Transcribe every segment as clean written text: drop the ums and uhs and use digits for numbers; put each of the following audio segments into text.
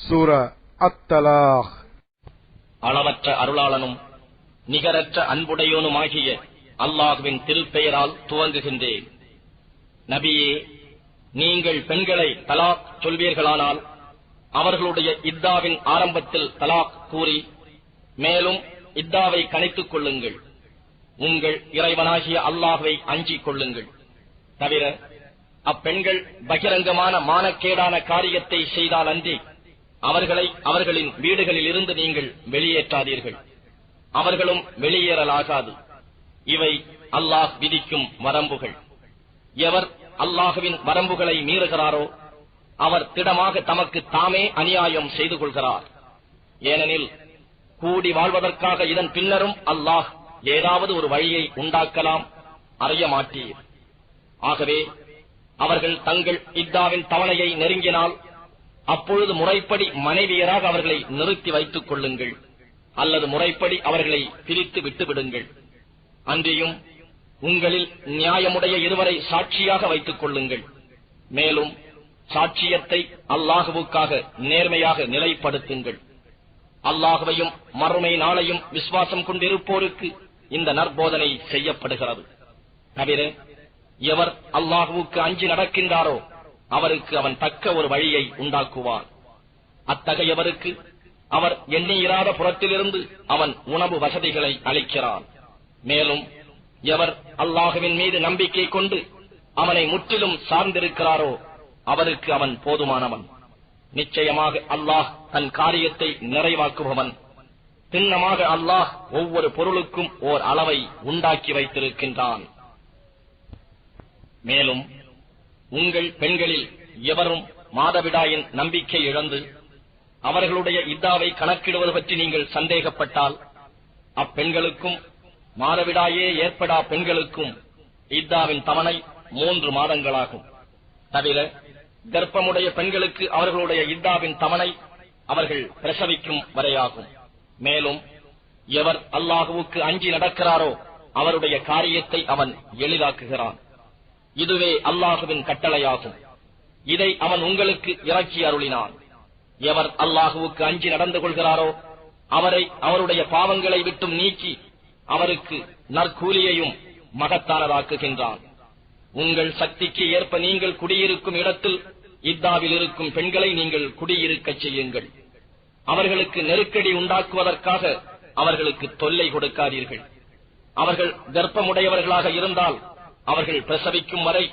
சூரா அத்தலாக். அளவற்ற அருளாளனும் நிகரற்ற அன்புடையோனுமாகிய அல்லாஹ்வின் திருப்பெயரால் துவங்குகின்றேன். நபியே, நீங்கள் பெண்களை தலாக் சொல்வீர்களானால் அவர்களுடைய இத்தாவின் ஆரம்பத்தில் தலாக் கூறி மேலும் இத்தாவை கணித்துக் கொள்ளுங்கள். உங்கள் இறைவனாகிய அல்லாஹ்வை அஞ்சிக் கொள்ளுங்கள். தவிர அப்பெண்கள் பகிரங்கமான மானக்கேடான காரியத்தை செய்தால் அன்றி அவர்களை அவர்களின் வீடுகளில் இருந்து நீங்கள் வெளியேற்றாதீர்கள். அவர்களும் வெளியேறலாகாது. இவை அல்லாஹ் விதிக்கும் வரம்புகள். எவர் அல்லாஹுவின் வரம்புகளை மீறுகிறாரோ அவர் திடமாக தமக்கு தாமே அநியாயம் செய்து கொள்கிறார். ஏனெனில் கூடி வாழ்வதற்காக இதன் பின்னரும் அல்லாஹ் ஏதாவது ஒரு வழியை உண்டாக்கலாம், அறிய மாட்டீர். ஆகவே அவர்கள் தங்கள் இத்தாவின் தவணையை நெருங்கினால் அப்பொழுது முறைப்படி மனைவியராக அவர்களை நிறுத்தி வைத்துக் கொள்ளுங்கள், அல்லது முறைப்படி அவர்களை பிரித்து விட்டுவிடுங்கள். அன்றியும் உங்களில் நியாயமுடைய இருவரை சாட்சியாக வைத்துக் கொள்ளுங்கள். மேலும் சாட்சியத்தை அல்லாஹுவுக்காக நேர்மையாக நிலைப்படுத்துங்கள். அல்லாஹுவையும் மறுமை நாளையும் விசுவாசம் கொண்டிருப்போருக்கு இந்த நற்போதனை செய்யப்படுகிறது. தவிர எவர் அல்லாஹுவுக்கு அஞ்சி நடக்கின்றாரோ அவருக்கு அவன் தக்க ஒரு வழியை உண்டாக்குவான். அத்தகையவருக்கு அவர் எண்ணியிராத புறத்திலிருந்து அவன் உணவு வசதிகளை அளிக்கிறான். மேலும் எவர் அல்லாஹுவின் மீது நம்பிக்கை கொண்டு அவனை முற்றிலும் சார்ந்திருக்கிறாரோ அவருக்கு அவன் போதுமானவன். நிச்சயமாக அல்லாஹ் தன் காரியத்தை நிறைவாக்குபவன். திண்ணமாக அல்லாஹ் ஒவ்வொரு பொருளுக்கும் ஓர் அளவை உண்டாக்கி வைத்திருக்கின்றான். மேலும் உங்கள் பெண்களில் எவரும் மாதவிடாயின் நம்பிக்கை இழந்து அவர்களுடைய இத்தாவை கணக்கிடுவது பற்றி நீங்கள் சந்தேகப்பட்டால் அப்பெண்களுக்கும் மாதவிடாயே ஏற்படா பெண்களுக்கும் இத்தாவின் தவணை 3 மாதங்களாகும். தவிர கர்ப்பமுடைய பெண்களுக்கு அவர்களுடைய இத்தாவின் தவணை அவர்கள் பிரசவிக்கும் வரையாகும். மேலும் எவர் அல்லாஹுவுக்கு அஞ்சி நடக்கிறாரோ அவருடைய காரியத்தை அவன் எளிதாக்குகிறான். இதுவே அல்லாஹுவின் கட்டளையாகும். இதை அவன் உங்களுக்கு இறக்கி அருளினான். எவர் அல்லாஹுவுக்கு அஞ்சி நடந்து கொள்கிறாரோ அவரை அவருடைய பாவங்களை விட்டும் நீக்கி அவருக்கு நற்கூலியையும் மகத்தானதாக்குகின்றான். உங்கள் சக்திக்கு ஏற்ப நீங்கள் குடியிருக்கும் இடத்தில் இத்தாவில் இருக்கும் பெண்களை நீங்கள் குடியிருக்கச் செய்யுங்கள். அவர்களுக்கு நெருக்கடி உண்டாக்குவதற்காக அவர்களுக்கு தொல்லை கொடுக்காதீர்கள். அவர்கள் கர்ப்பமுடையவர்களாக இருந்தால் அவர்கள் பிரசவிக்கும் வரை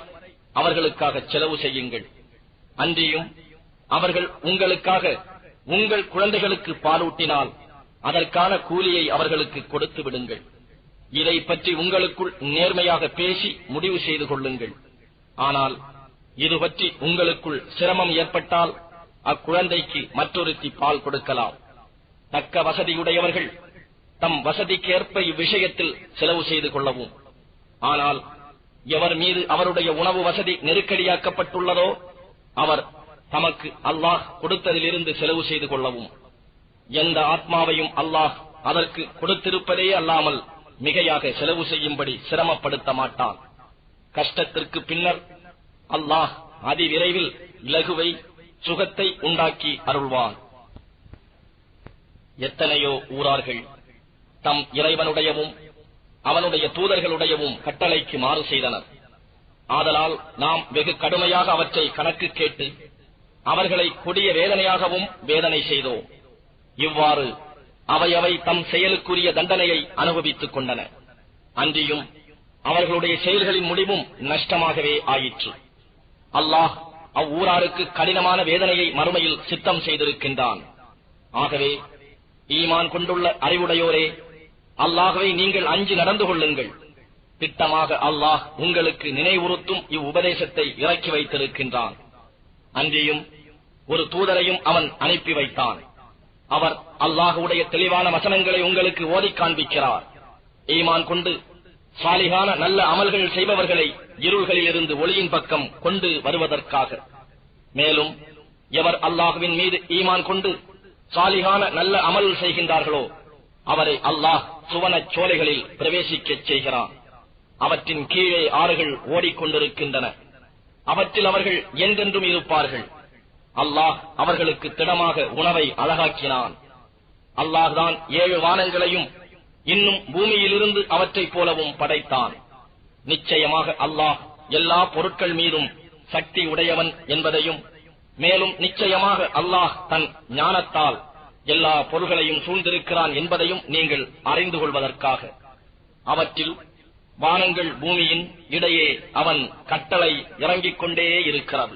அவர்களுக்காக செலவு செய்யுங்கள். அன்றியும் அவர்கள் உங்களுக்காக உங்கள் குழந்தைகளுக்கு பாலூட்டினால் அதற்கான கூலியை அவர்களுக்கு கொடுத்து விடுங்கள். இதை பற்றி உங்களுக்குள் நேர்மையாக பேசி முடிவு செய்து கொள்ளுங்கள். ஆனால் இது பற்றி உங்களுக்குள் சிரமம் ஏற்பட்டால் அக்குழந்தைக்கு மற்றொருத்தி பால் கொடுக்கலாம். தக்க வசதியுடையவர்கள் தம் வசதிக்கேற்ப இவ்விஷயத்தில் செலவு செய்து கொள்ளவும். ஆனால் எவர் மீது அவருடைய உணவு வசதி நெருக்கடியாக்கப்பட்டுள்ளதோ அவர் தமக்கு அல்லாஹ் கொடுத்ததிலிருந்து செலவு செய்து கொள்ளவும். எந்த ஆத்மாவையும் அல்லாஹ் அதற்கு கொடுத்திருப்பதே அல்லாமல் மிகையாக செலவு செய்யும்படி சிரமப்படுத்த மாட்டான். கஷ்டத்திற்கு பின்னர் அல்லாஹ் அதிவிரைவில் இலகுவை சுகத்தை உண்டாக்கி அருள்வான். எத்தனையோ ஊரார்கள் தம் இறைவனுடையவும் அவனுடைய தூதர்களுடையவும் கட்டளைக்கு மாறு செய்தனர். ஆதலால் நாம் வெகு கடுமையாக அவற்றை கணக்கு கேட்டு அவர்களை கொடிய வேதனையாகவும் வேதனை செய்தோம். இவ்வாறு அவை தம் செயலுக்குரிய தண்டனையை அனுபவித்துக் கொண்டன. அன்றியும் அவர்களுடைய செயல்களின் முடிவும் நஷ்டமாகவே ஆயிற்று. அல்லாஹ் அவ்வூராருக்கு கடினமான வேதனையை மறுமையில் சித்தம் செய்திருக்கின்றான். ஆகவே ஈமான் கொண்டுள்ள அறிவுடையோரே, அல்லாஹ்வை நீங்கள் அஞ்சி நடந்து கொள்ளுங்கள். திட்டமாக அல்லாஹ் உங்களுக்கு நினைவுறுத்தும் இவ்வுபதேசத்தை இறக்கி வைத்திருக்கின்றான். அன்றியும் ஒரு தூதரையும் அவன் அனுப்பி வைத்தான். அவர் அல்லாஹுடைய தெளிவான வசனங்களை உங்களுக்கு ஓதிக் காண்பிக்கிறார். ஈமான் கொண்டு சாலிகான நல்ல அமல்கள் செய்பவர்களை இருள்களில் இருந்து ஒளியின் பக்கம் கொண்டு வருவதற்காக. மேலும் எவர் அல்லாஹுவின் மீது ஈமான் கொண்டு சாலிகான நல்ல அமல் செய்கின்றார்களோ அவரை அல்லாஹ் சுவனச் சோலைகளில் பிரவேசிக்கச் செய்கிறான். அவற்றின் கீழே ஆறுகள் ஓடிக்கொண்டிருக்கின்றன. அவற்றில் அவர்கள் என்றென்றும் இருப்பார்கள். அல்லாஹ் அவர்களுக்கு திடமாக உணவை அழகாக்கினான். அல்லாஹ்தான் 7 வானங்களையும் இன்னும் பூமியிலிருந்து அவற்றைப் போலவும் படைத்தான். நிச்சயமாக அல்லாஹ் எல்லா பொருட்கள் மீதும் சக்தி உடையவன் என்பதையும், மேலும் நிச்சயமாக அல்லாஹ் தன் ஞானத்தால் எல்லா பொருள்களையும் சூழ்ந்திருக்கிறான் என்பதையும் நீங்கள் அறிந்து கொள்வதற்காக அவற்றில் வானங்கள் பூமியின் இடையே அவன் கட்டளை இறங்கிக் கொண்டே இருக்கிறது.